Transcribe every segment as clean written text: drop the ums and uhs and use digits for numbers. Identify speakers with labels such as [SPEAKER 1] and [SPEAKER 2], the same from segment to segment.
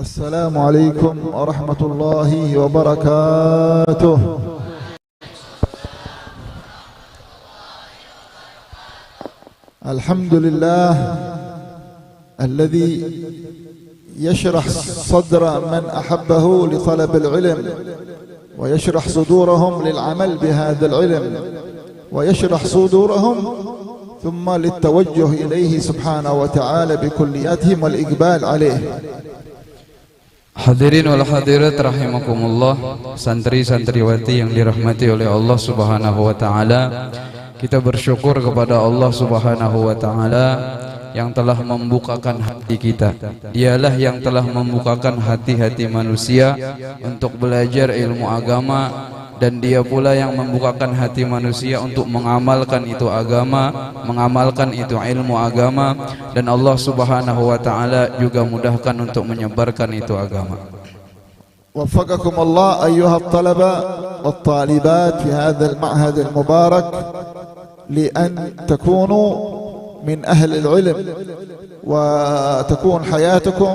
[SPEAKER 1] السلام عليكم ورحمة الله وبركاته. الحمد لله الذي يشرح صدر من أحبه لطلب العلم ويشرح صدورهم للعمل بهذا العلم ويشرح صدورهم ثم للتوجه إليه سبحانه وتعالى بكلياتهم والإقبال عليه.
[SPEAKER 2] Hadirin wal hadirat rahimakumullah, santri-santriwati yang dirahmati oleh Allah Subhanahu wa taala. Kita bersyukur kepada Allah Subhanahu wa taala yang telah membukakan hati kita. Dialah yang telah membukakan hati-hati manusia untuk belajar ilmu agama, dan dia pula yang membukakan hati manusia untuk mengamalkan itu agama, mengamalkan itu ilmu agama, dan Allah Subhanahu wa taala juga mudahkan untuk menyebarkan itu agama.
[SPEAKER 1] وفقكم الله أيها الطلبة والطالبات في هذا المعهد المبارك لأن تكونوا من أهل العلم وتكون حياتكم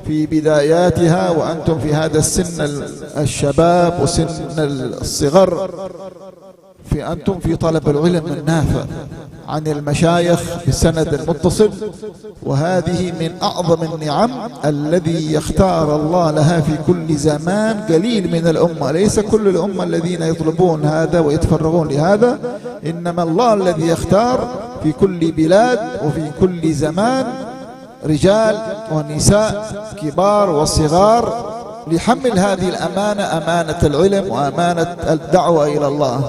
[SPEAKER 1] في بداياتها وأنتم في هذا السن الشباب وسن الصغر أنتم في طلب العلم النافع عن المشايخ بالسند المتصل، وهذه من أعظم النعم الذي يختار الله لها في كل زمان قليل من الأمة. ليس كل الأمة الذين يطلبون هذا ويتفرغون لهذا، إنما الله الذي يختار في كل بلاد وفي كل زمان رجال ونساء كبار وصغار لحمل هذه الأمانة، أمانة العلم وأمانة الدعوة إلى الله.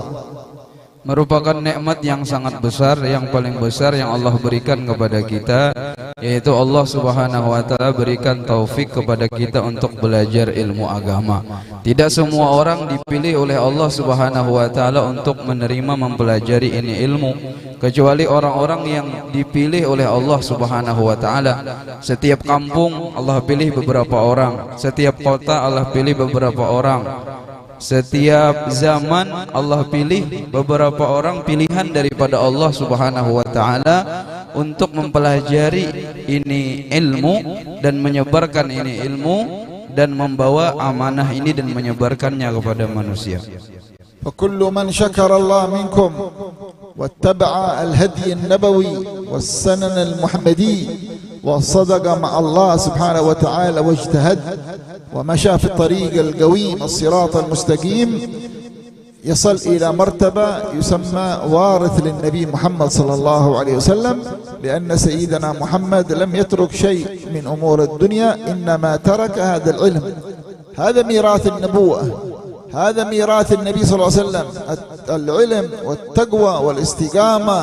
[SPEAKER 2] Merupakan nikmat yang sangat besar, yang paling besar yang Allah berikan kepada kita, yaitu Allah Subhanahu wa taala berikan taufik kepada kita untuk belajar ilmu agama. Tidak semua orang dipilih oleh Allah Subhanahu wa taala untuk menerima mempelajari ini ilmu, kecuali orang-orang yang dipilih oleh Allah Subhanahu wa taala. Setiap kampung Allah pilih beberapa orang, setiap kota Allah pilih beberapa orang. Setiap zaman Allah pilih beberapa orang pilihan daripada Allah Subhanahu wa taala untuk mempelajari ini ilmu dan menyebarkan ini ilmu dan membawa amanah ini dan menyebarkannya kepada manusia.
[SPEAKER 1] فكل من شكر الله منكم واتبع الهدي النبوي والسنن المحمدي وصدق مع الله سبحانه وتعالى واجتهد ومشى في الطريق القويم الصراط المستقيم يصل إلى مرتبة يسمى وارث للنبي محمد صلى الله عليه وسلم، لأن سيدنا محمد لم يترك شيء من أمور الدنيا، إنما ترك هذا العلم. هذا ميراث النبوة، هذا ميراث النبي صلى الله عليه وسلم، العلم والتقوى والاستقامة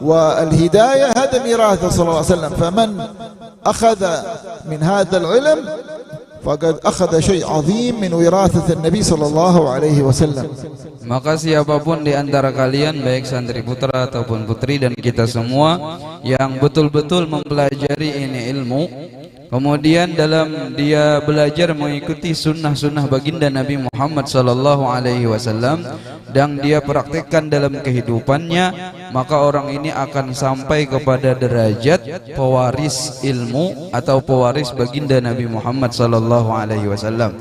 [SPEAKER 1] والهداية، هذا ميراثه صلى الله عليه وسلم. فمن أخذ من هذا العلم faqad akhadha syai' 'azim min wirathati Nabi sallallahu alaihi wasallam.
[SPEAKER 2] Maka siapapun di antara kalian, baik santri putra ataupun putri dan kita semua yang betul-betul mempelajari ini ilmu, kemudian dalam dia belajar mengikuti sunnah-sunnah baginda Nabi Muhammad sallallahu alaihi wasallam dan dia praktikkan dalam kehidupannya, maka orang ini akan sampai kepada derajat pewaris ilmu atau pewaris baginda Nabi Muhammad sallallahu alaihi wasallam.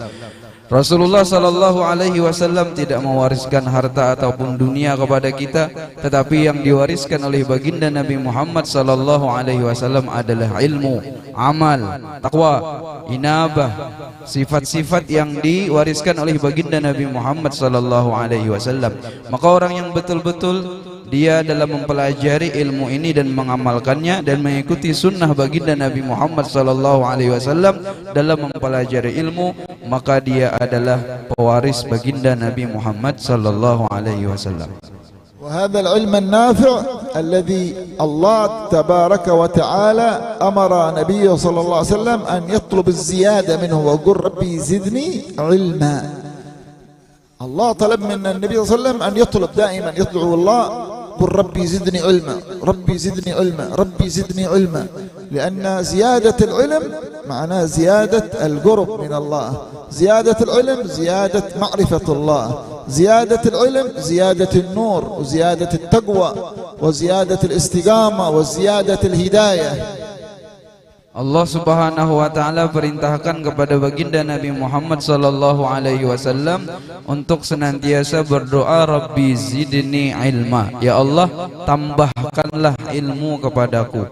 [SPEAKER 2] Rasulullah sallallahu alaihi wasallam tidak mewariskan harta ataupun dunia kepada kita, tetapi yang diwariskan oleh baginda Nabi Muhammad sallallahu alaihi wasallam adalah ilmu, amal, takwa, inabah, sifat-sifat yang diwariskan oleh baginda Nabi Muhammad sallallahu alaihi wasallam. Maka orang yang betul-betul dia dalam mempelajari ilmu ini dan mengamalkannya dan mengikuti sunnah baginda Nabi Muhammad sallallahu alaihi wasallam dalam mempelajari ilmu, maka dia adalah pewaris baginda Nabi Muhammad sallallahu alaihi wasallam.
[SPEAKER 1] وهذا العلم النافع الذي الله تبارك وتعالى أمر نبيه صلى الله عليه وسلم أن يطلب الزيادة منه ويقول ربي زدني علما. الله طلب من النبي صلى الله عليه وسلم أن يطلب دائما، يطلب الله قل ربي زدني علما، ربي زدني علما، ربي زدني علما، لأن زيادة العلم معناه زيادة القرب من الله، زيادة العلم زيادة معرفة الله، زيادة العلم زيادة النور وزيادة التقوى وزيادة الاستقامة وزيادة الهداية.
[SPEAKER 2] Allah Subhanahu wa taala perintahkan kepada baginda Nabi Muhammad sallallahu alaihi wasallam untuk senantiasa berdoa, Rabbi zidni ilma. Ya Allah, tambahkanlah ilmu kepadaku.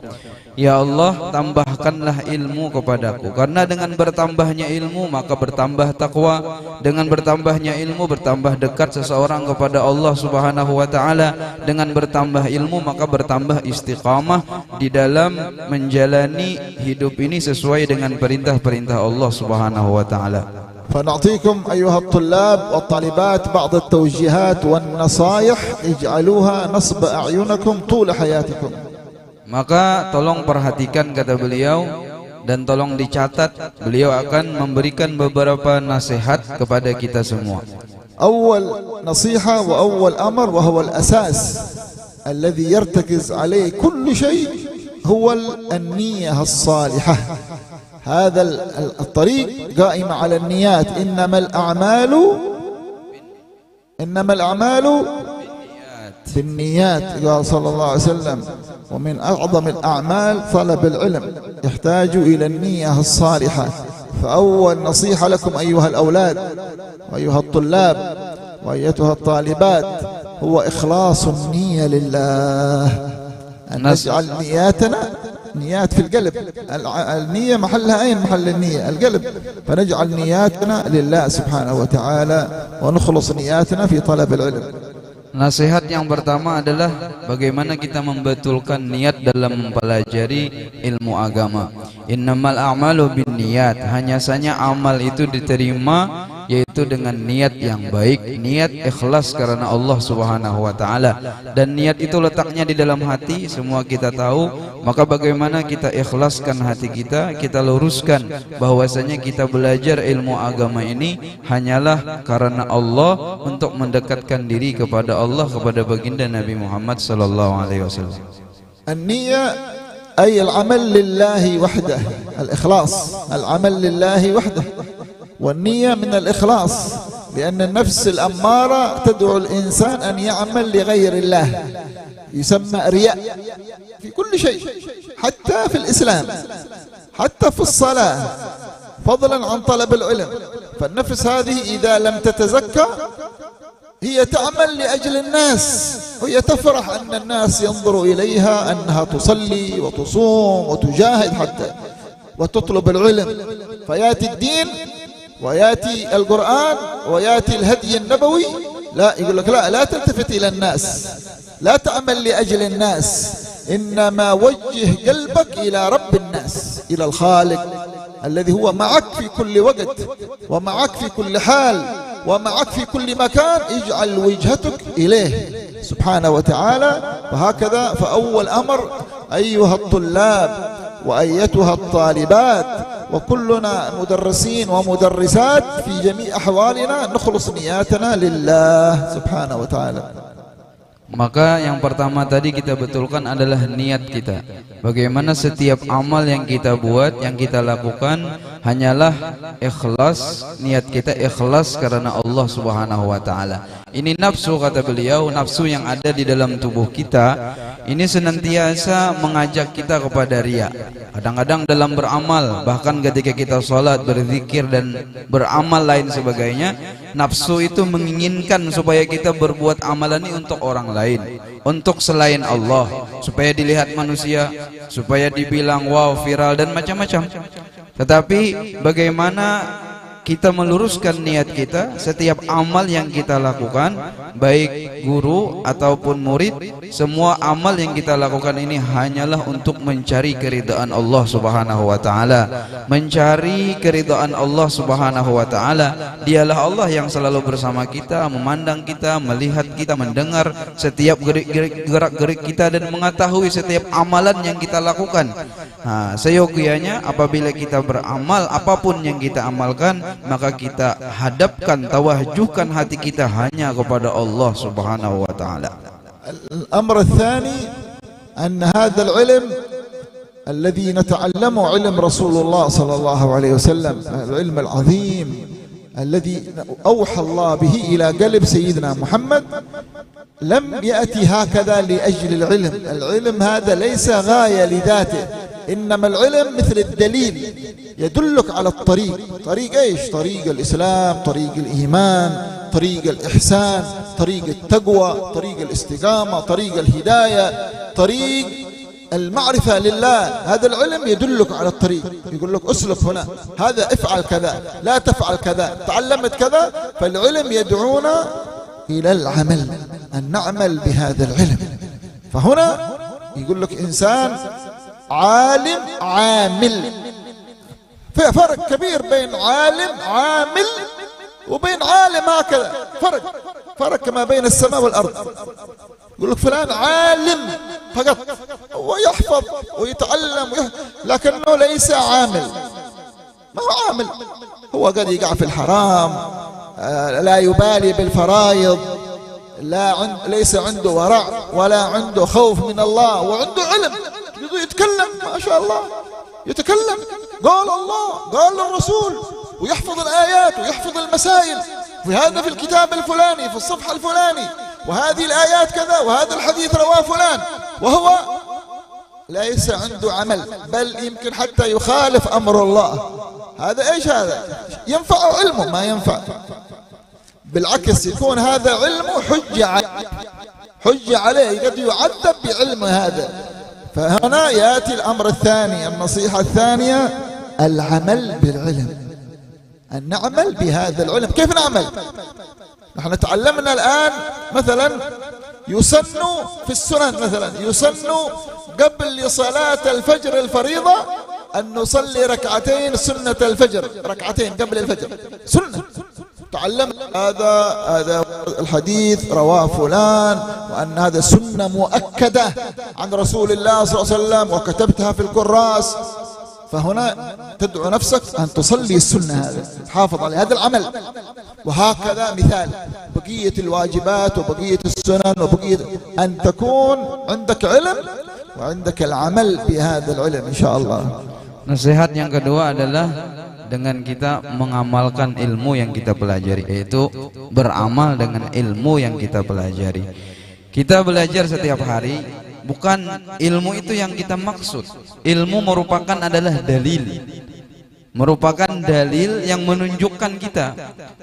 [SPEAKER 2] Ya Allah, tambahkanlah ilmu kepadaku. Karena dengan bertambahnya ilmu maka bertambah takwa. Dengan bertambahnya ilmu bertambah dekat seseorang kepada Allah Subhanahu wa taala. Dengan bertambah ilmu maka bertambah istiqamah di dalam menjalani hidup ini sesuai dengan perintah-perintah Allah Subhanahu wa taala.
[SPEAKER 1] فنعطيكم أيها الطلاب والطالبات بعض التوجيهات والنصائح اجعلوها نصب أعينكم طول حياتكم.
[SPEAKER 2] Maka tolong perhatikan, kata beliau, dan tolong dicatat. Beliau akan memberikan beberapa nasihat kepada kita semua.
[SPEAKER 1] أول نصيحة وأول أمر وهو الأساس الذي يرتكز عليه كل شيء هو النية الصالحة. هذا الطريق قائم على النيات. إنما الأعمال بالنيات قال صلى الله عليه وسلم. ومن أعظم الأعمال طلب العلم يحتاج إلى النية الصالحة. فأول نصيحة لكم أيها الأولاد وأيها الطلاب وأيتها الطالبات هو إخلاص النية لله. أن نجعل نياتنا نيات في القلب. النية محلها أين؟ محل النية القلب. فنجعل نياتنا لله سبحانه وتعالى ونخلص نياتنا في طلب العلم.
[SPEAKER 2] Nasihat yang pertama adalah bagaimana kita membetulkan niat dalam mempelajari ilmu agama. Innamal a'malu binniyat. Hanya saja amal itu diterima yaitu dengan niat yang baik, niat ikhlas karena Allah Subhanahu wa taala. Dan niat itu letaknya di dalam hati, semua kita tahu. Maka bagaimana kita ikhlaskan hati kita, kita luruskan bahwasanya kita belajar ilmu agama ini hanyalah karena Allah, untuk mendekatkan diri kepada Allah, kepada baginda Nabi Muhammad sallallahu alaihi wasallam.
[SPEAKER 1] An-niyya ay al-amal lillahi wahdah. Al-ikhlas, al-amal lillahi wahdah. والنية من الإخلاص، لأن النفس الأمارة تدعو الإنسان أن يعمل لغير الله، يسمى رياء في كل شيء، حتى في الإسلام، حتى في الصلاة، فضلا عن طلب العلم. فالنفس هذه إذا لم تتزكى هي تعمل لأجل الناس، وهي تفرح أن الناس ينظروا إليها أنها تصلي وتصوم وتجاهد حتى وتطلب العلم. فيأتي الدين ويأتي القرآن ويأتي الهدي النبوي، لا يقول لك لا تلتفت إلى الناس، لا تعمل لأجل الناس، إنما وجه قلبك إلى رب الناس، إلى الخالق الذي هو معك في كل وقت ومعك في كل حال ومعك في كل مكان. اجعل وجهتك إليه سبحانه وتعالى. فهكذا فأول أمر أيها الطلاب وأيتها الطالبات وكلنا مدرسين ومدرسات في جميع أحوالنا نخلص نياتنا لله سبحانه وتعالى.
[SPEAKER 2] Maka yang pertama tadi kita betulkan adalah niat kita. Bagaimana setiap amal yang kita buat, yang kita lakukan hanyalah ikhlas, niat kita ikhlas karena Allah Subhanahu wa taala. Ini nafsu, kata beliau, nafsu yang ada di dalam tubuh kita ini senantiasa mengajak kita kepada riya. Kadang-kadang dalam beramal, bahkan ketika kita sholat, berzikir dan beramal lain sebagainya, nafsu itu menginginkan supaya kita berbuat amalan ini untuk orang lain, untuk selain Allah, supaya dilihat manusia, supaya dibilang wow, viral dan macam-macam. Tetapi bagaimana kita meluruskan niat kita, setiap amal yang kita lakukan, baik guru ataupun murid, semua amal yang kita lakukan ini hanyalah untuk mencari keridhaan Allah Subhanahu wa taala. Mencari keridhaan Allah Subhanahu wa taala. Dialah Allah yang selalu bersama kita, memandang kita, melihat kita, mendengar setiap gerak-gerik kita dan mengetahui setiap amalan yang kita lakukan. Seyogianya apabila kita beramal, apapun yang kita amalkan, maka kita hadapkan, tawajjuhkan hati kita hanya kepada Allah Subhanahu wa taala.
[SPEAKER 1] Al-amr ats-tsani an hadha al-ilm alladhi nata'allamu ilm Rasulullah sallallahu alaihi wasallam, al-ilm al-'azim alladhi awha Allah bihi ila qalb sayyidina Muhammad, lam ya'ti hakadha li ajli al-ilm. Al-ilm hadha laysa ghaya li dhatihi, إنما العلم مثل الدليل يدلك على الطريق. طريق إيش؟ طريق الإسلام، طريق الإيمان، طريق الإحسان، طريق التقوى، طريق الاستقامة، طريق الهداية، طريق المعرفة لله. هذا العلم يدلك على الطريق، يقول لك أسلك هنا، هذا افعل كذا، لا تفعل كذا، تعلمت كذا. فالعلم يدعونا إلى العمل، أن نعمل بهذا العلم. فهنا يقول لك إنسان عالم عامل. في فرق كبير بين عالم عامل وبين عالم هكذا، فرق كما بين السماء والأرض. يقول لك فلان عالم فقط، ويحفظ ويتعلم لكنه ليس عامل. ما هو عامل، هو قد يقع في الحرام، لا يبالي بالفرائض، ليس عنده ورع ولا عنده خوف من الله، وعنده علم يتكلم ما شاء الله، يتكلم قال الله قال الرسول، ويحفظ الآيات ويحفظ المسائل، في هذا في الكتاب الفلاني في الصفحة الفلاني، وهذه الآيات كذا، وهذا الحديث رواه فلان، وهو ليس عنده عمل، بل يمكن حتى يخالف أمر الله. هذا إيش؟ هذا ينفع علمه؟ ما ينفع، بالعكس يكون هذا علمه حجة عليه، قد يعذب بعلمه هذا. فهنا يأتي الأمر الثاني، النصيحة الثانية، العمل بالعلم، أن نعمل بهذا العلم. كيف نعمل؟ نحن تعلمنا الآن مثلا يسن في السنن، مثلا يسن قبل صلاة الفجر الفريضة أن نصلي ركعتين سنة الفجر، ركعتين قبل الفجر سنة. تعلم هذا الحديث رواه فلان، وأن هذا سنة مؤكدة عن رسول الله صلى الله عليه وسلم، وكتبتها في الكراس. فهنا تدعو نفسك أن تصلي السنة، هذا تحافظ على هذا العمل. وهكذا مثال بقية الواجبات وبقية السنن وبقية، أن تكون عندك علم وعندك العمل بهذا العلم إن شاء الله.
[SPEAKER 2] Nasihat yang kedua adalah dengan kita mengamalkan ilmu yang kita pelajari, yaitu beramal dengan ilmu yang kita pelajari. Kita belajar setiap hari, bukan ilmu itu yang kita maksud. Ilmu merupakan adalah dalil, merupakan dalil yang menunjukkan kita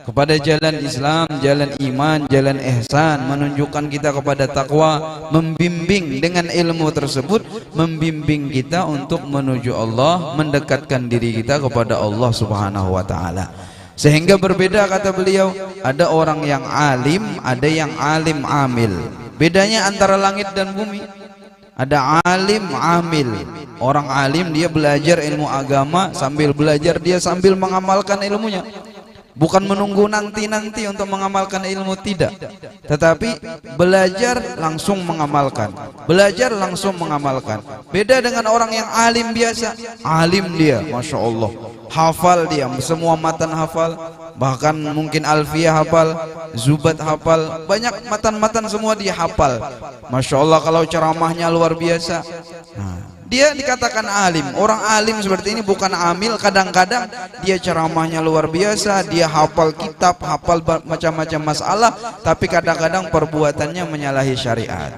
[SPEAKER 2] kepada jalan Islam, jalan iman, jalan ihsan, menunjukkan kita kepada takwa, membimbing dengan ilmu tersebut, membimbing kita untuk menuju Allah, mendekatkan diri kita kepada Allah Subhanahu wa taala. Sehingga berbeda, kata beliau, ada orang yang alim, ada yang alim amil. Bedanya antara langit dan bumi. Ada alim amil, orang alim dia belajar ilmu agama, sambil belajar dia sambil mengamalkan ilmunya, bukan menunggu nanti-nanti untuk mengamalkan ilmu, tidak, tetapi belajar langsung mengamalkan, belajar langsung mengamalkan. Beda dengan orang yang alim biasa. Alim dia, Masya Allah, hafal dia, semua matan hafal, bahkan mungkin alfiyah hafal, zubat hafal, banyak matan-matan semua dia hafal. Masya Allah, kalau ceramahnya luar biasa. Dia dikatakan alim. Orang alim seperti ini bukan amil. Kadang-kadang dia ceramahnya luar biasa, dia hafal kitab, hafal macam-macam masalah, tapi kadang-kadang perbuatannya menyalahi syariat,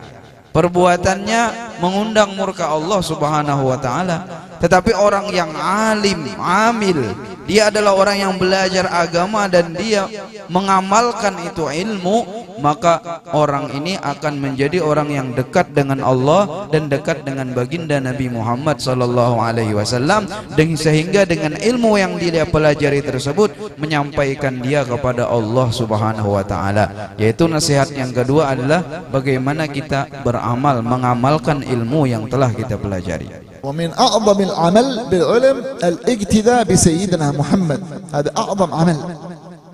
[SPEAKER 2] perbuatannya mengundang murka Allah Subhanahu wa taala. Tetapi orang yang alim, amil, dia adalah orang yang belajar agama dan dia mengamalkan itu ilmu, maka orang ini akan menjadi orang yang dekat dengan Allah dan dekat dengan baginda Nabi Muhammad sallallahu alaihi wasallam, dan sehingga dengan ilmu yang dia pelajari tersebut menyampaikan dia kepada Allah Subhanahu wa taala. Yaitu nasihat yang kedua adalah bagaimana kita beramal, mengamalkan ilmu yang telah kita pelajari.
[SPEAKER 1] ومن أعظم العمل بالعلم الاقتداء بسيدنا محمد. هذا أعظم عمل،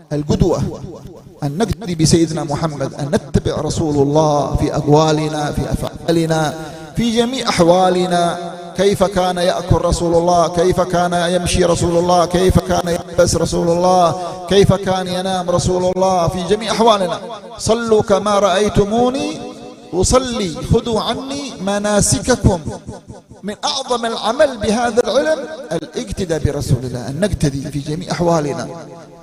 [SPEAKER 1] القدوة، أن نقتدي بسيدنا محمد، أن نتبع رسول الله في أقوالنا، في أفعالنا، في جميع أحوالنا. كيف كان يأكل رسول الله، كيف كان يمشي رسول الله، كيف كان يلبس رسول الله، كيف كان ينام رسول الله، في جميع أحوالنا. صلوا كما رأيتموني أصلي، خذوا عني مناسككم. من أعظم العمل بهذا العلم الاقتداء برسول الله، أن نقتدي في جميع أحوالنا،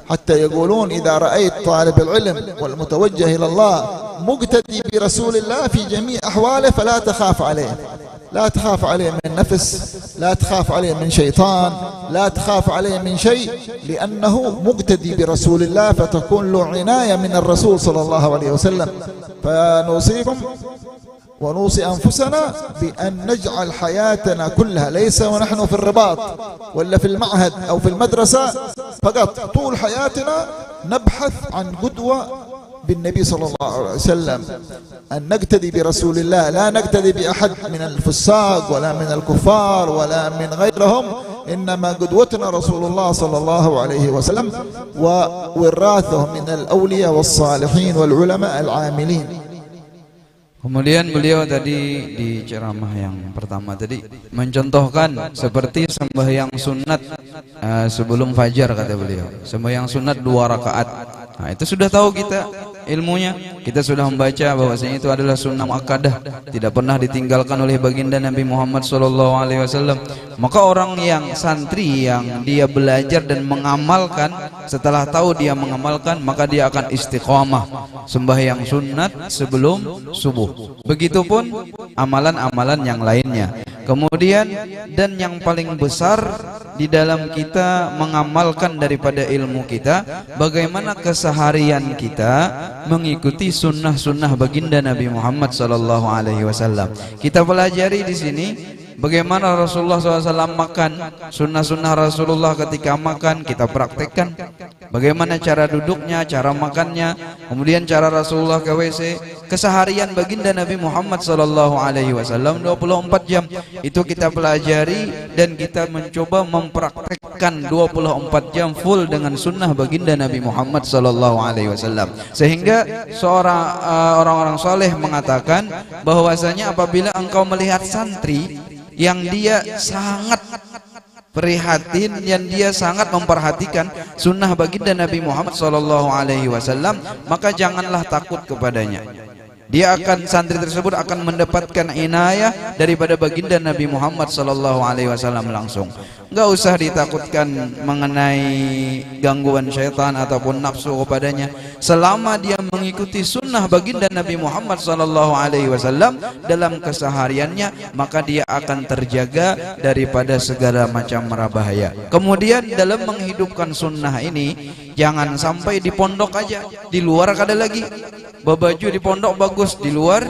[SPEAKER 1] حتى يقولون إذا رأيت طالب العلم والمتوجه إلى الله مقتدي برسول الله في جميع أحواله فلا تخاف عليه. لا تخاف عليه من نفس، لا تخاف عليه من شيطان، لا تخاف عليه من شيء، لأنه مقتدي برسول الله، فتكون له عناية من الرسول صلى الله عليه وسلم. فنوصيكم ونوصي أنفسنا بأن نجعل حياتنا كلها، ليس ونحن في الرباط ولا في المعهد أو في المدرسة فقط، طول حياتنا نبحث عن قدوة بالنبي صلى الله عليه وسلم، أن نقتدي برسول الله، لا نقتدي بأحد من الفساق ولا من الكفار ولا من غيرهم، إنما قدوتنا رسول الله صلى الله عليه وسلم ووراثه من الأولياء والصالحين والعلماء العاملين.
[SPEAKER 2] Kemudian beliau tadi di ceramah yang pertama tadi mencontohkan seperti sembahyang sunat sebelum fajar, kata beliau. Sembahyang sunat 2 rakaat. Nah, itu sudah tahu kita ilmunya. Kita sudah membaca bahwasanya itu adalah sunnah muakkadah, tidak pernah ditinggalkan oleh baginda Nabi Muhammad SAW. Maka orang yang santri yang dia belajar dan mengamalkan, setelah tahu dia mengamalkan, maka dia akan istiqomah sembahyang sunat sebelum subuh. Begitupun amalan-amalan yang lainnya. Kemudian dan yang paling besar di dalam kita mengamalkan daripada ilmu kita, bagaimana keseharian kita mengikuti sunnah-sunnah baginda Nabi Muhammad SAW. Kita pelajari di sini bagaimana Rasulullah SAW makan, sunnah-sunnah Rasulullah ketika makan kita praktekkan. Bagaimana cara duduknya, cara makannya, kemudian cara Rasulullah ke WC, keseharian baginda Nabi Muhammad SAW 24 jam itu kita pelajari dan kita mencoba mempraktekkan 24 jam full dengan sunnah baginda Nabi Muhammad SAW. Sehingga orang-orang soleh mengatakan bahwasanya apabila engkau melihat santri yang dia sangat prihatin, yang dia sangat memperhatikan sunnah baginda Nabi Muhammad SAW, maka janganlah takut kepadanya. Dia akan, santri tersebut akan mendapatkan inayah daripada baginda Nabi Muhammad SAW langsung. Enggak usah ditakutkan mengenai gangguan syaitan ataupun nafsu kepadanya. Selama dia mengikuti sunnah baginda Nabi Muhammad SAW dalam kesehariannya, maka dia akan terjaga daripada segala macam mara bahaya. Kemudian dalam menghidupkan sunnah ini, jangan sampai di pondok aja, di luar ada lagi. Baju di pondok bagus, di luar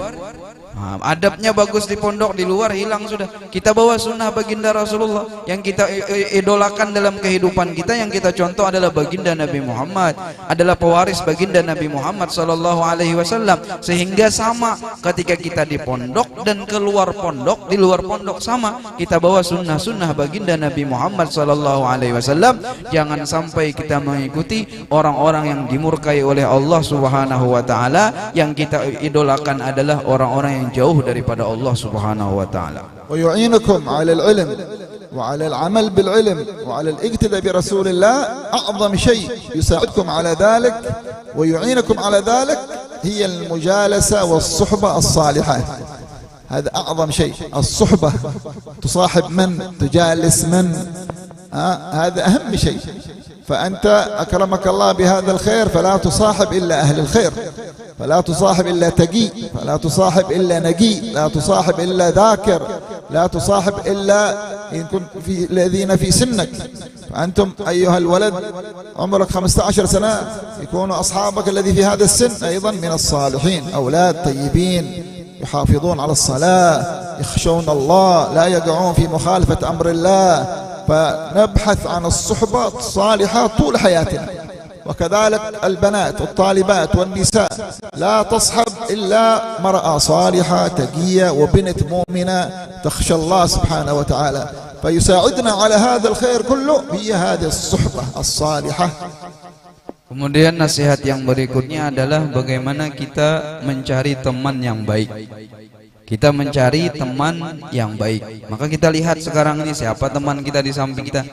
[SPEAKER 2] adabnya bagus, di pondok, di luar hilang sudah. Kita bawa sunnah baginda Rasulullah yang kita idolakan dalam kehidupan kita, yang kita contoh adalah baginda Nabi Muhammad, adalah pewaris baginda Nabi Muhammad SAW. Sehingga sama ketika kita di pondok dan keluar pondok, di luar pondok sama, kita bawa sunnah-sunnah baginda Nabi Muhammad SAW. Jangan sampai kita mengikuti orang-orang yang dimurkai oleh Allah Subhanahu wa Ta'ala. Yang kita idolakan adalah orang-orang yang jauh daripada Allah Subhanahu wa Ta'ala.
[SPEAKER 1] ويعينكم على العلم وعلى العمل بالعلم وعلى الاقتداء برسول الله. أعظم شيء يساعدكم على ذلك ويعينكم على ذلك هي المجالسة والصحبة الصالحة. هذا أعظم شيء، الصحبة، تصاحب من، تجالس من، هذا أهم شيء. فأنت أكرمك الله بهذا الخير فلا تصاحب إلا أهل الخير، فلا تصاحب إلا تقي، فلا تصاحب إلا نقي، لا تصاحب إلا ذاكر، لا تصاحب إلا إن كنت في الذين في سنك. فأنتم أيها الولد عمرك 15 سنة يكون أصحابك الذي في هذا السن أيضا من الصالحين، أولاد طيبين يحافظون على الصلاة، يخشون الله، لا يقعون في مخالفة أمر الله. فنبحث عن الصحبة الصالحة طول حياتنا. وكذلك البنات والطالبات والنساء لا تصحب إلا مرأة صالحة تقية وبنت مؤمنة تخشى الله سبحانه وتعالى. فيساعدنا على هذا الخير كله هي هذه الصحبة الصالحة.
[SPEAKER 2] Kemudian nasihat yang berikutnya adalah bagaimana kita mencari teman yang baik. Kita mencari teman yang baik. Maka kita lihat sekarang ini siapa teman kita di samping kita.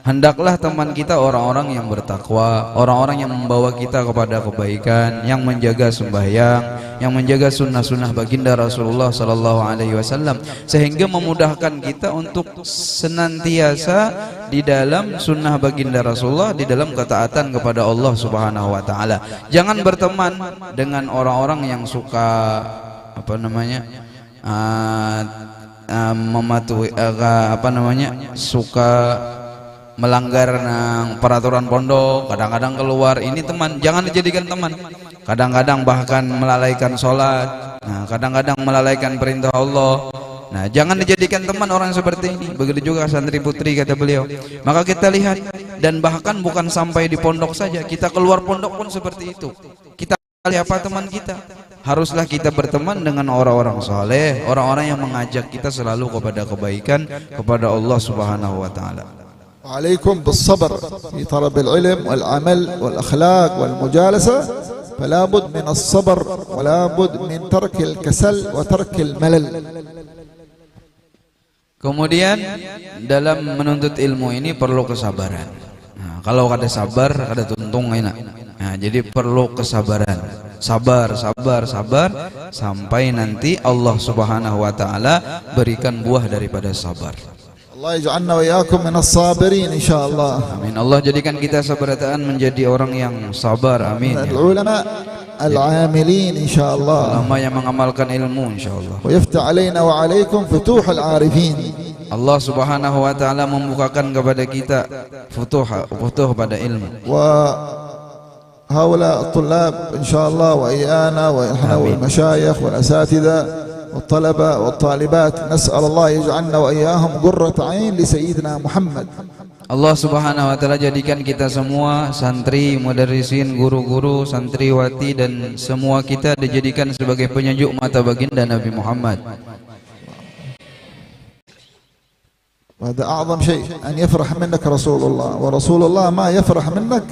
[SPEAKER 2] Hendaklah teman kita orang-orang yang bertakwa, orang-orang yang membawa kita kepada kebaikan, yang menjaga sembahyang, yang menjaga sunnah-sunnah baginda Rasulullah SAW, sehingga memudahkan kita untuk senantiasa di dalam sunnah baginda Rasulullah, di dalam ketaatan kepada Allah Subhanahu wa Ta'ala. Jangan berteman dengan orang-orang yang suka mematuhi suka melanggar peraturan pondok, kadang-kadang keluar. Ini teman, jangan dijadikan teman. Kadang-kadang bahkan melalaikan sholat, kadang-kadang melalaikan perintah Allah. Nah, jangan dijadikan teman orang seperti ini. Begitu juga santri putri, kata beliau. Maka kita lihat, dan bahkan bukan sampai di pondok saja, kita keluar pondok pun seperti itu. Kita siapa teman kita? Haruslah kita berteman dengan orang-orang saleh, orang-orang yang mengajak kita selalu kepada kebaikan, kepada Allah Subhanahu wa taala.
[SPEAKER 1] عليكم بالصبر في طلب العلم والعمل والأخلاق والمجالسة فلا بد من الصبر ولا بد من ترك الكسل وترك الملل.
[SPEAKER 2] Kemudian dalam menuntut ilmu ini perlu kesabaran. Nah, kalau ada sabar, ada tuntung enak. Nah, jadi perlu kesabaran. Sabar sampai nanti Allah Subhanahu wa taala berikan buah daripada sabar.
[SPEAKER 1] Allah yaj'alna wa iyyakum minas sabirin insyaallah.
[SPEAKER 2] Amin. Allah jadikan kita sabarataan menjadi orang yang sabar. Amin.
[SPEAKER 1] Ulama al-amilin insyaallah.
[SPEAKER 2] Ulama yang mengamalkan ilmu insyaallah.
[SPEAKER 1] Wa yaftah alaina wa alaikum futuhul arifin.
[SPEAKER 2] Allah Subhanahu wa taala membukakan kepada kita futuh pada ilmu.
[SPEAKER 1] Wa haula at-tullab insyaallah wa iyana wa ihna wal masyayikh wal asatidha والطلبة والطالبات نسأل الله يجعلنا وإياهم قرة عين لسيدنا محمد.
[SPEAKER 2] Allah Subhanahu wa taala jadikan kita semua santri, mudarrisin, guru-guru, santriwati dan semua kita dijadikan sebagai penyejuk mata baginda Nabi Muhammad.
[SPEAKER 1] وهذا أعظم شيء أن يفرح منك رسول الله، ورسول الله ما يفرح منك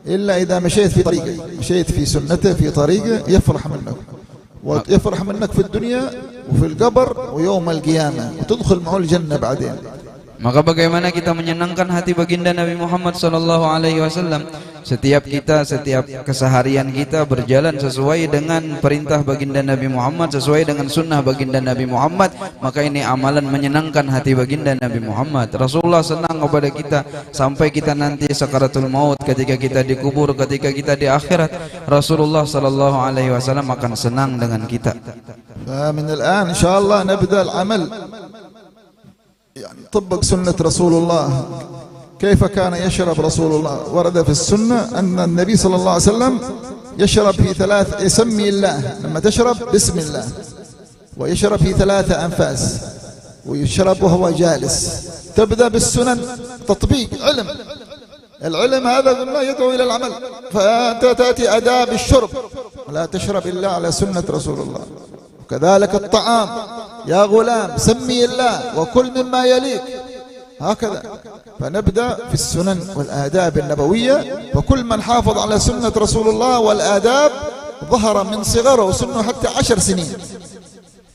[SPEAKER 1] إلا إذا مشيت في طريقه، مشيت في سنته في طريقه يفرح منك. ويفرح منك في الدنيا وفي القبر ويوم القيامة وتدخل معه الجنة بعدين.
[SPEAKER 2] Maka bagaimana kita menyenangkan hati baginda Nabi Muhammad sallallahu alaihi wasallam? Setiap keseharian kita berjalan sesuai dengan perintah baginda Nabi Muhammad, sesuai dengan sunnah baginda Nabi Muhammad, maka ini amalan menyenangkan hati baginda Nabi Muhammad. Rasulullah senang kepada kita sampai kita nanti sakaratul maut, ketika kita dikubur, ketika kita di akhirat, Rasulullah sallallahu alaihi wasallam akan senang dengan kita.
[SPEAKER 1] من الآن إن شاء الله نبدأ العمل يعني طبق سنة رسول الله. كيف كان يشرب رسول الله؟ ورد في السنة أن النبي صلى الله عليه وسلم يشرب في ثلاث، يسمي الله لما تشرب بسم الله، ويشرب في 3 أنفاس، ويشرب وهو جالس. تبدأ بالسنن، تطبيق علم. العلم هذا قلنا يدعو إلى العمل، فأنت تأتي آداب الشرب، لا تشرب إلا على سنة رسول الله. وكذلك الطعام، يا غلام سمي الله وكل مما يليك، هكذا. فنبدأ في السنن والآداب النبوية، وكل من حافظ على سنة رسول الله والآداب ظهر من صغره سنه حتى 10 سنين،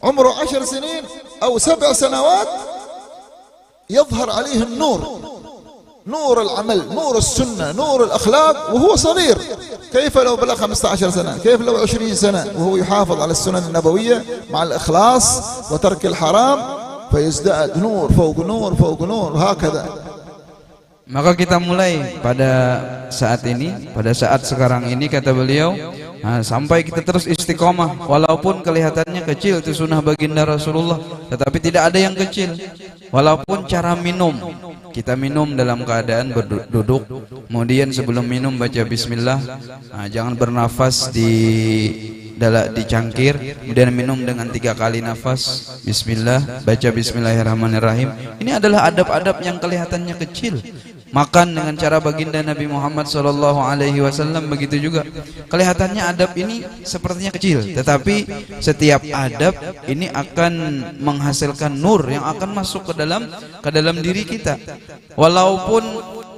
[SPEAKER 1] عمره 10 سنين أو 7 سنوات يظهر عليه النور، نور العمل، نور السنة، نور الأخلاق وهو صغير. كيف لو بلغ 15 سنة؟ كيف لو 20 سنة وهو يحافظ على السنن النبوية مع الإخلاص وترك الحرام، فيزداد نور فوق نور فوق نور وهكذا.
[SPEAKER 2] Maka kita mulai pada saat ini, pada saat sekarang ini, kata beliau, sampai kita terus istiqomah. Walaupun kelihatannya kecil itu sunnah baginda Rasulullah, tetapi tidak ada yang kecil. Walaupun cara minum, kita minum dalam keadaan berduduk, kemudian sebelum minum baca bismillah, jangan bernafas di cangkir, kemudian minum dengan 3 kali nafas, bismillah, baca bismillahirrahmanirrahim. Ini adalah adab-adab yang kelihatannya kecil. Makan dengan cara baginda Nabi Muhammad sallallahu alaihi wasallam, begitu juga. Kelihatannya adab ini sepertinya kecil, tetapi setiap adab ini akan menghasilkan nur yang akan masuk ke dalam diri kita. Walaupun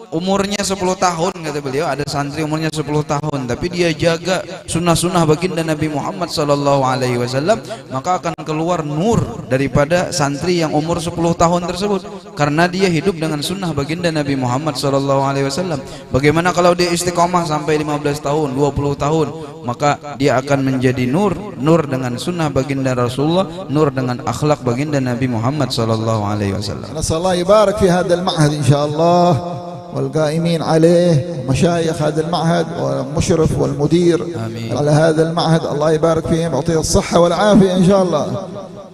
[SPEAKER 2] umurnya 10 tahun, kata beliau, ada santri umurnya 10 tahun tapi dia jaga sunnah-sunnah baginda Nabi Muhammad sallallahu alaihi wasallam, maka akan keluar nur daripada santri yang umur 10 tahun tersebut, karena dia hidup dengan sunnah baginda Nabi Muhammad sallallahu alaihi wasallam. Bagaimana kalau dia istiqomah sampai 15 tahun, 20 tahun, maka dia akan menjadi nur dengan sunnah baginda Rasulullah, nur dengan akhlak baginda Nabi Muhammad sallallahu alaihi wasallam.
[SPEAKER 1] Nasallahu yubarak fi hadzal ma'had insyaallah, والقائمين عليه ومشايخ هذا المعهد والمشرف والمدير على هذا المعهد، الله يبارك فيهم ويعطيه الصحة والعافية إن شاء الله.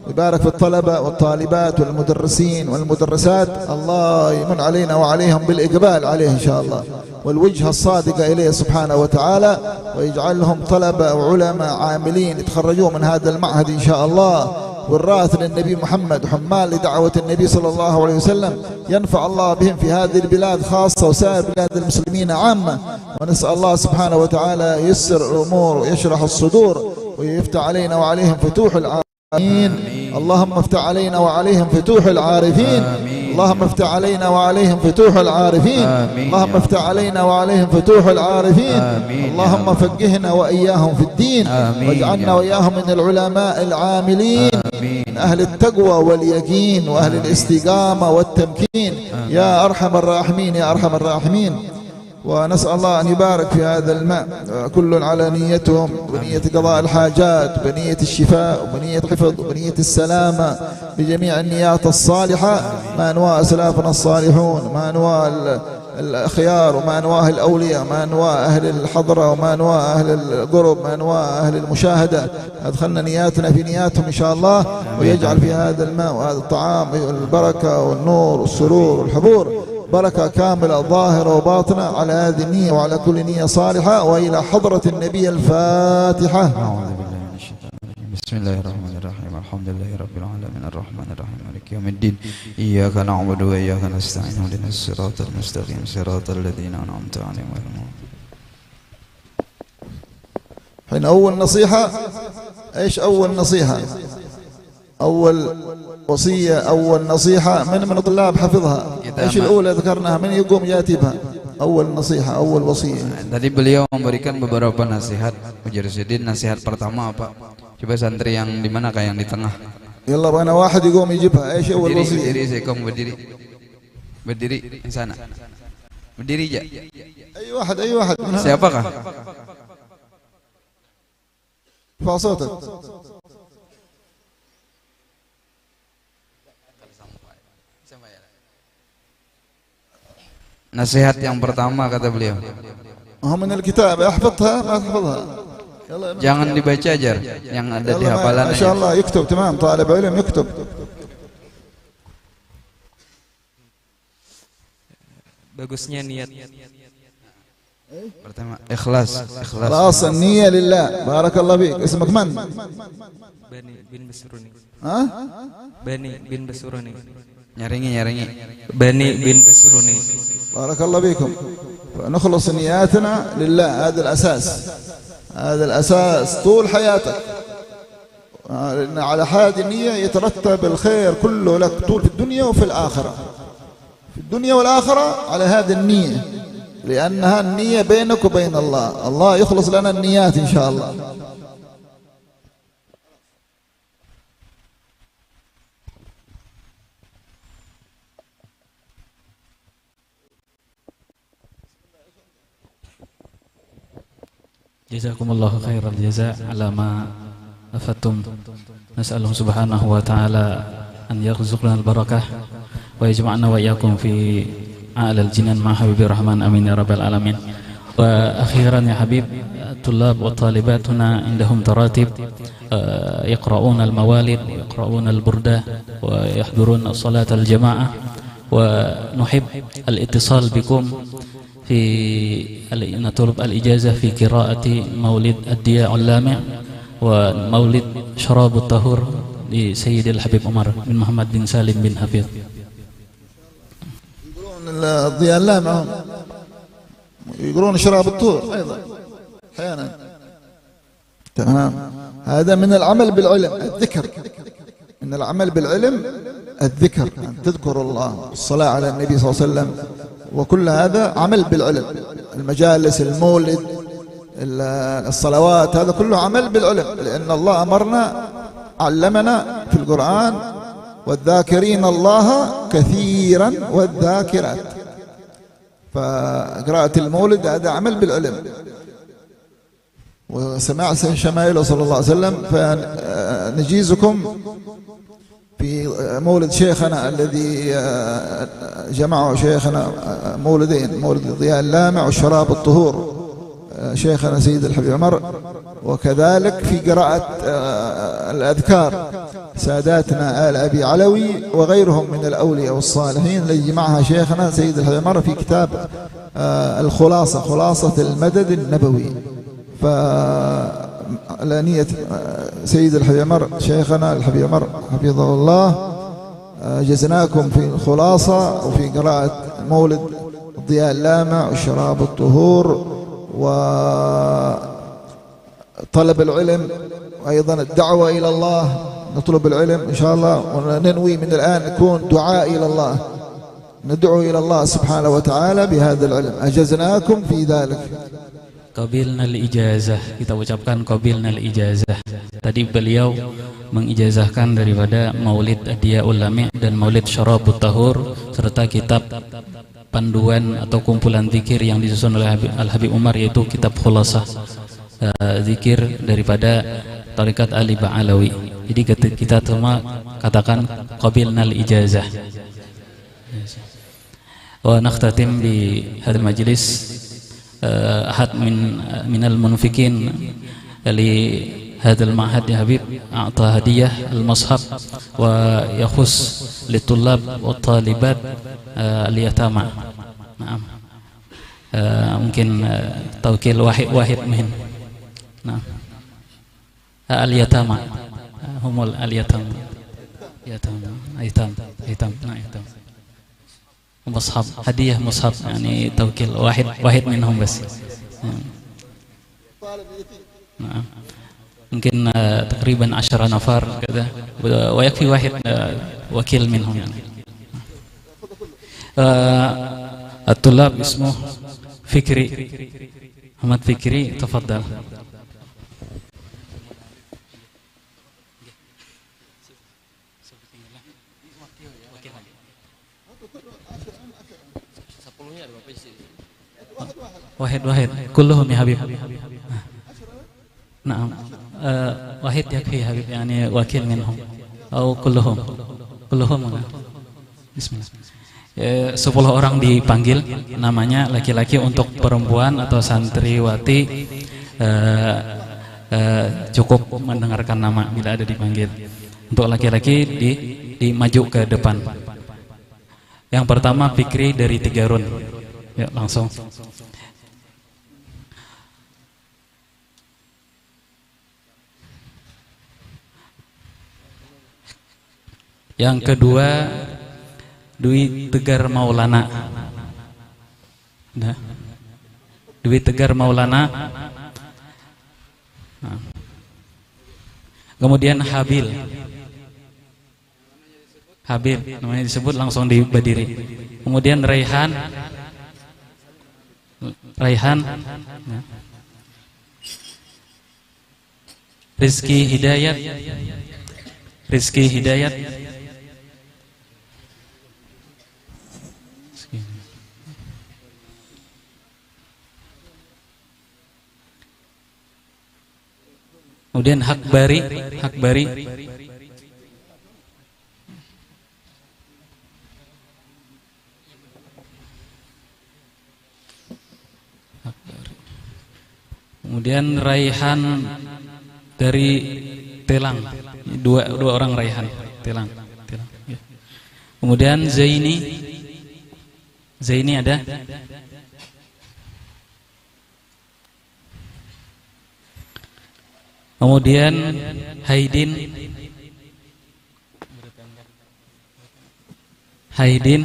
[SPEAKER 1] ويبارك في الطلبة والطالبات والمدرسين والمدرسات. الله يمن علينا وعليهم بالإقبال عليه إن شاء الله، والوجهة الصادقة إليه سبحانه وتعالى، ويجعلهم طلبة وعلماء عاملين يتخرجون من هذا المعهد إن شاء الله، والراث للنبي محمد وحمال لدعوة النبي صلى الله عليه وسلم، ينفع الله بهم في هذه البلاد خاصة وسائر بلاد المسلمين عامة. ونسأل الله سبحانه وتعالى ييسر الأمور ويشرح الصدور ويفتح علينا وعليهم فتوح العارفين. اللهم افتح علينا وعليهم فتوح العارفين. اللهم افتح علينا وعليهم فتوح العارفين. اللهم افتح علينا وعليهم فتوح العارفين. اللهم فقهنا وإياهم في الدين، واجعلنا وإياهم من العلماء العاملين، من أهل التقوى واليقين وأهل الاستقامة والتمكين يا أرحم الراحمين يا أرحم الراحمين. ونسأل الله أن يبارك في هذا الماء، كل على نيتهم، بنية قضاء الحاجات، بنية الشفاء، وبنية الحفظ، وبنية السلامة، بجميع النيات الصالحة، ما أنواع أسلافنا الصالحون، ما أنواع الأخيار، وما أنواع الأولياء، ما أنواع أهل الحضرة، وما أنواع أهل القرب، ما أنواع أهل المشاهدة. أدخلنا نياتنا في نياتهم إن شاء الله، ويجعل في هذا الماء وهذا الطعام البركة والنور والسرور والحبور، بركة كاملة ظاهرة وباطنة على هذه النية وعلى كل نية صالحة. وإلى حضرة النبي الفاتحة.
[SPEAKER 2] أعوذ بالله من الشيطان الرجيم. بسم الله الرحمن الرحيم. الحمد لله رب العالمين الرحمن الرحيم مالك يوم الدين. إياك نعبد وإياك نستعين اهدنا الصراط المستقيم صراط الذين أنعمت عليهم غير المغضوب.
[SPEAKER 1] حين أول نصيحة، إيش أول نصيحة؟ أول وصية، أول نصيحة من طلاب حفظها. إيش الأولى ذكرناها؟ من يقوم يأتي بها؟ أول نصيحة، أول وصية.
[SPEAKER 2] Tadi beliau memberikan beberapa nasihat. Mujahidin, nasihat pertama apa? Coba santri yang di mana, kayak yang di tengah.
[SPEAKER 1] يلا بغينا واحد يقوم يجيبها. إيش أول وصية؟
[SPEAKER 2] Berdiri, Sekom, berdiri di sana. Berdiri aja.
[SPEAKER 1] أي واحد أي واحد.
[SPEAKER 2] Siapakah?
[SPEAKER 1] ارفع صوتك.
[SPEAKER 2] Nasihat yang pertama kata beliau,
[SPEAKER 1] هم من الكتاب، احفظها ما تحفظها.
[SPEAKER 2] jangan dibaca aja yang ada di hafalan.
[SPEAKER 1] ما شاء الله يكتب تمام، طالب علم يكتب.
[SPEAKER 3] Bagusnya niat.
[SPEAKER 2] Pertama, ikhlas.
[SPEAKER 1] خلاص النية لله. بارك الله فيك. اسمك من؟
[SPEAKER 3] Bani bin Basuruni.
[SPEAKER 1] ها؟
[SPEAKER 3] Bani bin Basuruni.
[SPEAKER 2] Nyaringi.
[SPEAKER 3] Bani bin Basuruni.
[SPEAKER 1] بارك الله فيكم. نخلص نياتنا لله، هذا الأساس، هذا الأساس طول حياتك. لأن على هذه النية يترتب الخير كله لك طول في الدنيا وفي الآخرة، في الدنيا والآخرة على هذه النية، لأنها النية بينك وبين الله. الله يخلص لنا النيات إن شاء الله.
[SPEAKER 4] Jazakumullahu khairal jaza ala ma afattum. Nas'aluhu subhanahu wa ta'ala an yarzuqna al-barakah wa yajma'na wa iyyakum fi a'lal jinan ma habibir rahman amin ya rabbal alamin. Wa akhiran ya habib, tulab wa talibat huna indahum taratib yaqra'una al-mawalid wa yaqra'una al-burdah wa yahduruna salat al-jama'ah, wa nuhib al-ittisal bikum في نطلب الإجازة في قراءة مولد الدياء اللامع ومولد شراب الطهور لسيد الحبيب عمر بن محمد بن سالم بن حفيظ.
[SPEAKER 1] يقولون الضياء اللامع، يقولون شراب الطهور أيضا أحيانا. تمام، هذا من العمل بالعلم، الذكر، من العمل بالعلم الذكر، أن تذكر الله، الصلاة على النبي صلى الله عليه وسلم، وكل هذا عمل بالعلم. المجالس، المولد، الصلوات، هذا كله عمل بالعلم، لأن الله أمرنا، علمنا في القرآن: والذاكرين الله كثيرا والذاكرات. فقراءة المولد هذا عمل بالعلم، وسماع شمائله صلى الله عليه وسلم. فنجيزكم في مولد شيخنا الذي جمعه شيخنا مولدين، مولد الضياء اللامع والشراب الطهور، شيخنا سيد الحبيب عمر، وكذلك في قراءة الأذكار ساداتنا آل أبي علوي وغيرهم من الأولياء والصالحين الذي جمعها شيخنا سيد الحبيب عمر في كتاب الخلاصة، خلاصة المدد النبوي. فلانية سيد الحبيب عمر شيخنا الحبيب عمر حفظه الله جزناكم في الخلاصة وفي قراءة مولد الضياء اللامع وشراب الطهور وطلب العلم وأيضا الدعوة إلى الله. نطلب العلم إن شاء الله وننوي من الآن نكون دعاء إلى الله، ندعو إلى الله سبحانه وتعالى بهذا العلم. أجزناكم في ذلك.
[SPEAKER 4] Qabilnal ijazah, kita ucapkan qabilnal ijazah. Tadi beliau mengijazahkan daripada Maulid Adiyaul Lami' dan Maulid Syarabut Tahur serta kitab panduan atau kumpulan zikir yang disusun oleh Al-Habib Umar, yaitu kitab Khulasah zikir daripada Tarikat Ali Ba'alawi. Jadi kita semua katakan qabilnal ijazah. Wa nakhtatim bi hadzal majlis ahad min al-munfikin li hadzal ma'had ya Habib a'ta hadiyah al-mushaf wa yakhus litullab wa talibat al-yatama. Naam. Mungkin tawkil wahid min. Naam. Al-yatama humul al-yatama. Yatama aitam nah itu. مصحف هدية مصحف يعني توكيل واحد منهم بس. نعم ممكن تقريبا 10 نفر كذا ويكفي واحد وكيل منهم يعني. الطلاب اسمه فكري محمد فكري تفضل. واحد كلهم يا حبيب. نعم واحد يكفي يا حبيب يعني وكيل منهم أو كلهم بسم الله. 10 orang dipanggil namanya, laki-laki. Untuk perempuan atau santriwati cukup mendengarkan nama bila ada dipanggil. Untuk laki-laki di maju ke depan. Yang pertama Fikri dari Tigarun. Ya langsung. Yang kedua Dwi Tegar Maulana. Nah, Dwi Tegar Maulana. Nah. Kemudian Habil namanya disebut langsung diberdiri. Kemudian Raihan. Nah. Rizki Hidayat. Kemudian Hakbari. Kemudian Raihan dari Telang. Dua orang Raihan Telang. Ya. Kemudian Zaini ada. Kemudian Haidin. Haidin.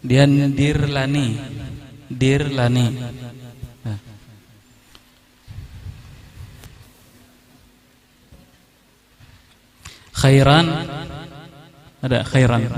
[SPEAKER 4] Dan Dirlani. Nah. Khairan. Ada Khairan.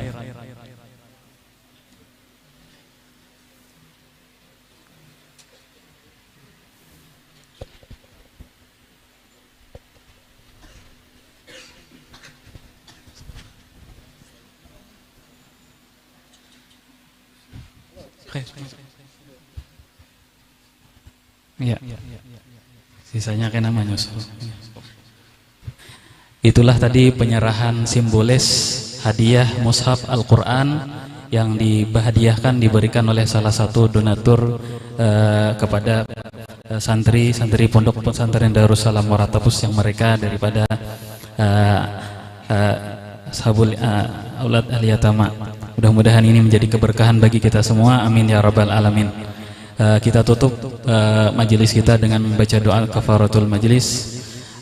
[SPEAKER 4] Ya. Sisanya kena menyusul. Itulah tadi penyerahan simbolis hadiah mushaf Al-Quran yang dibahadiahkan, diberikan oleh salah satu donatur kepada santri Pondok Pesantren Darussalam Waratabus yang mereka daripada Ashabul Aulad Al-Yatama. Mudah-mudahan ini menjadi keberkahan bagi kita semua. Amin ya rabbal alamin. Kita tutup majelis kita dengan membaca doa kafaratul majelis.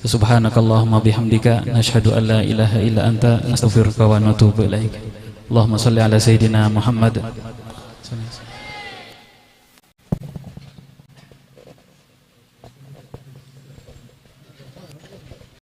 [SPEAKER 4] Subhanakallahumma bihamdika nashhadu an la ilaha illa anta nastaghfiruka wa natubu ilaik. Allahumma shalli ala sayidina Muhammad